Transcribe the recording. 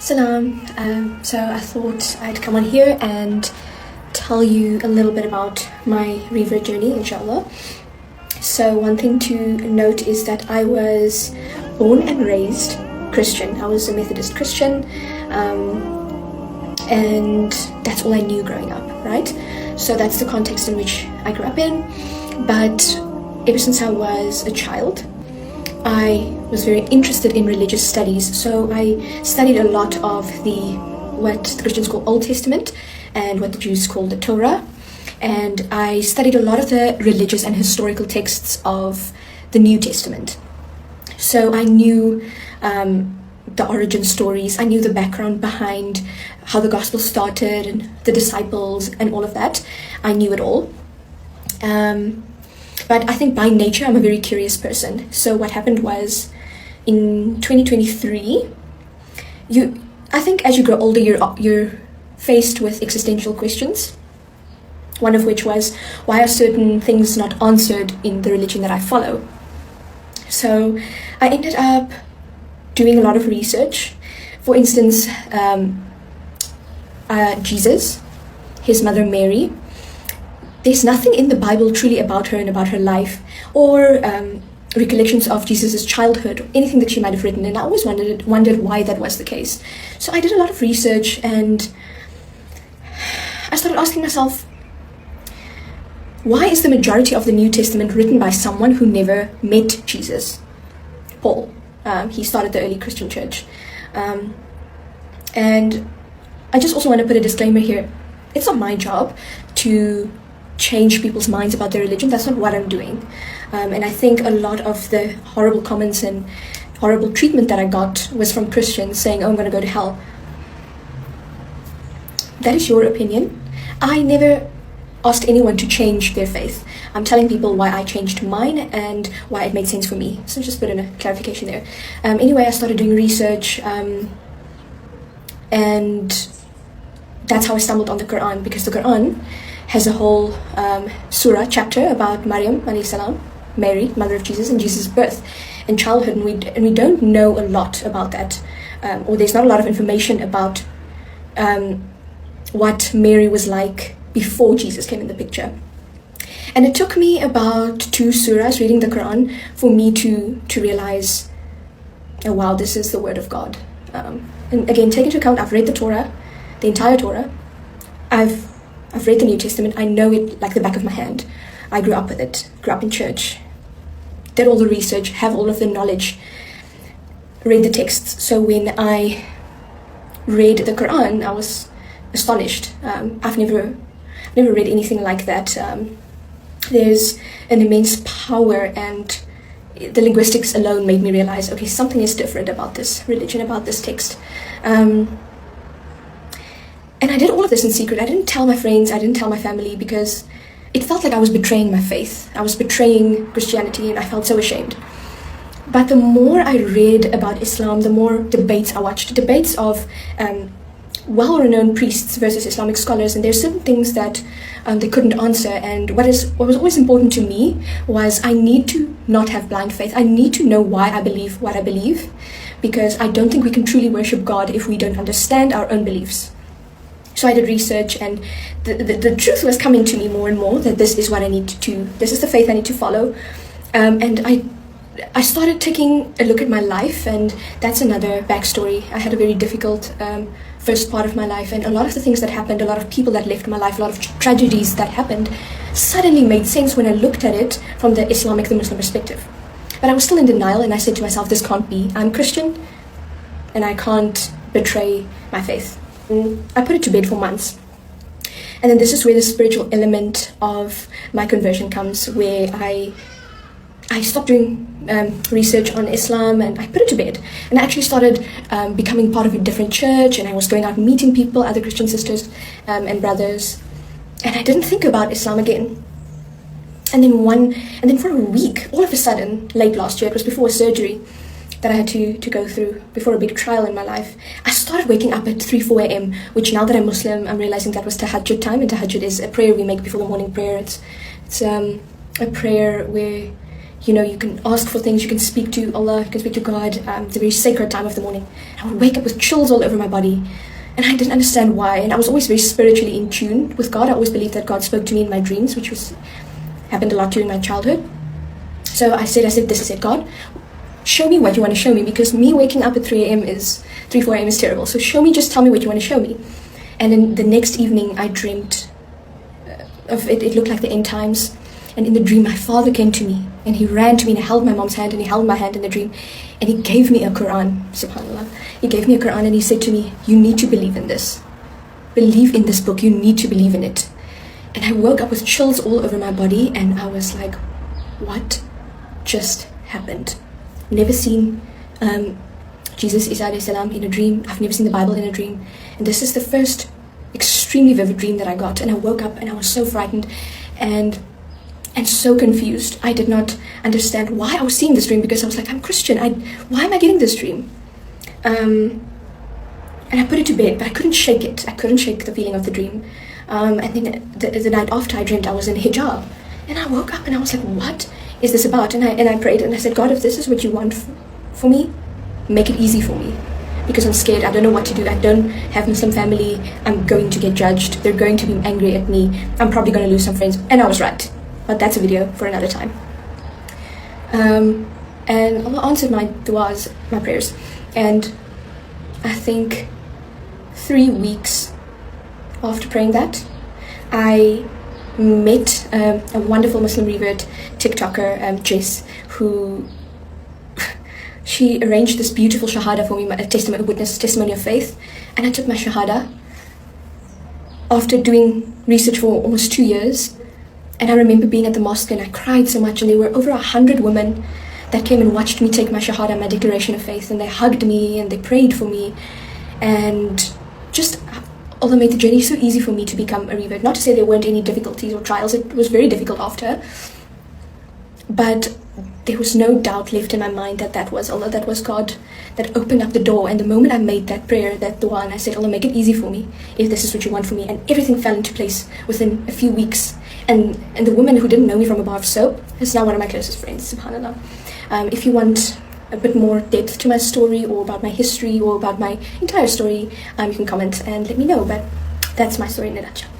Salam. So I thought I'd come on here and tell you a little bit about my Revert journey, inshallah. So one thing to note is that I was born and raised Christian. I was a Methodist Christian, and that's all I knew growing up, right? So that's the context in which I grew up in. But ever since I was a child, I was very interested in religious studies. So I studied a lot of what the Christians call Old Testament and what the Jews call the Torah. And I studied a lot of the religious and historical texts of the New Testament. So I knew the origin stories, I knew the background behind how the gospel started and the disciples and all of that. I knew it all. But I think by nature, I'm a very curious person. So what happened was, in 2023, I think as you grow older, you're faced with existential questions. One of which was, why are certain things not answered in the religion that I follow? So I ended up doing a lot of research. For instance, Jesus, his mother Mary. There's nothing in the Bible truly about her and about her life, or recollections of Jesus' childhood, or anything that she might have written, and I always wondered why that was the case. So I did a lot of research, and I started asking myself, why is the majority of the New Testament written by someone who never met Jesus? Paul. He started the early Christian church. And I just also want to put a disclaimer here. It's not my job to change people's minds about their religion. That's not what I'm doing. And I think a lot of the horrible comments and horrible treatment that I got was from Christians saying, oh, I'm going to go to hell. That is your opinion. I never asked anyone to change their faith. I'm telling people why I changed mine and why it made sense for me. So just put in a clarification there. Anyway, I started doing research, and that's how I stumbled on the Quran, because the Quran has a whole surah chapter about Maryam alayhi salam, Mary, mother of Jesus, and Jesus' birth and childhood, and we don't know a lot about that, or there's not a lot of information about what Mary was like before Jesus came in the picture. And it took me about 2 surahs reading the Quran for me to realize, oh wow, this is the word of God. And again, take into account, I've read the Torah, the entire Torah. I've read the New Testament. I know it like the back of my hand. I grew up with it, grew up in church, did all the research, have all of the knowledge, read the texts. So when I read the Quran, I was astonished. I've never read anything like that. There's an immense power, and the linguistics alone made me realize, okay, something is different about this religion, about this text. And I did all of this in secret. I didn't tell my friends, I didn't tell my family, because it felt like I was betraying my faith. I was betraying Christianity, and I felt so ashamed. But the more I read about Islam, the more debates I watched, debates of well-renowned priests versus Islamic scholars, and there's certain things that they couldn't answer. And what was always important to me was I need to not have blind faith. I need to know why I believe what I believe, because I don't think we can truly worship God if we don't understand our own beliefs. So I did research, and the truth was coming to me more and more that this is what I need to, this is the faith I need to follow. And I started taking a look at my life, and that's another backstory. I had a very difficult first part of my life, and a lot of the things that happened, a lot of people that left my life, a lot of tragedies that happened suddenly made sense when I looked at it from the Islamic, the Muslim perspective. But I was still in denial, and I said to myself, this can't be. I'm Christian, and I can't betray my faith. I put it to bed for months. And then this is where the spiritual element of my conversion comes, where I stopped doing research on Islam, and I put it to bed. And I actually started becoming part of a different church, and I was going out and meeting people, other Christian sisters and brothers. And I didn't think about Islam again. And then for a week, all of a sudden, late last year, it was before a surgery that I had to go through, before a big trial in my life, I started waking up at 3-4 a.m., which now that I'm Muslim, I'm realizing that was tahajjud time, and tahajjud is a prayer we make before the morning prayer. It's a prayer where you can ask for things, you can speak to Allah, you can speak to God. It's a very sacred time of the morning. I would wake up with chills all over my body, and I didn't understand why. And I was always very spiritually in tune with God. I always believed that God spoke to me in my dreams, which happened a lot during my childhood. So I said, this is it, God. Show me what you want to show me, because me waking up at 4 a.m. is terrible. So just tell me what you want to show me. And then the next evening, I dreamt of it. It looked like the end times. And in the dream, my father came to me, and he ran to me, and he held my mom's hand, and he held my hand in the dream, and he gave me a Quran, subhanAllah. He gave me a Quran, and he said to me, you need to believe in this. Believe in this book, you need to believe in it. And I woke up with chills all over my body, and I was like, what just happened? Never seen Jesus, Isa alayhi salam, in a dream. I've never seen the Bible in a dream. And this is the first extremely vivid dream that I got. And I woke up, and I was so frightened, and so confused. I did not understand why I was seeing this dream, because I was like, I'm Christian. Why am I getting this dream? And I put it to bed, but I couldn't shake it. I couldn't shake the feeling of the dream. And then the night after, I dreamt I was in hijab. And I woke up, and I was like, what is this about? And I prayed, and I said, God, if this is what you want for me, make it easy for me. Because I'm scared. I don't know what to do. I don't have Muslim family. I'm going to get judged. They're going to be angry at me. I'm probably going to lose some friends. And I was right. But that's a video for another time. And Allah answered my du'as, my prayers. And I think 3 weeks after praying that, I met a wonderful Muslim revert TikToker, Jess, who she arranged this beautiful Shahada for me, a testimony of faith. And I took my Shahada after doing research for almost 2 years. And I remember being at the mosque, and I cried so much, and there were over 100 women that came and watched me take my Shahada, my declaration of faith, and they hugged me and they prayed for me. And just Allah made the journey so easy for me to become a revert. Not to say there weren't any difficulties or trials, it was very difficult after, but there was no doubt left in my mind that was Allah, that was God, that opened up the door. And the moment I made that prayer, that dua, and I said, Allah, make it easy for me if this is what you want for me, and everything fell into place within a few weeks. And the woman who didn't know me from a bar of soap is now one of my closest friends, subhanAllah. If you want a bit more depth to my story, or about my history, or about my entire story, you can comment and let me know. But that's my story in a nutshell.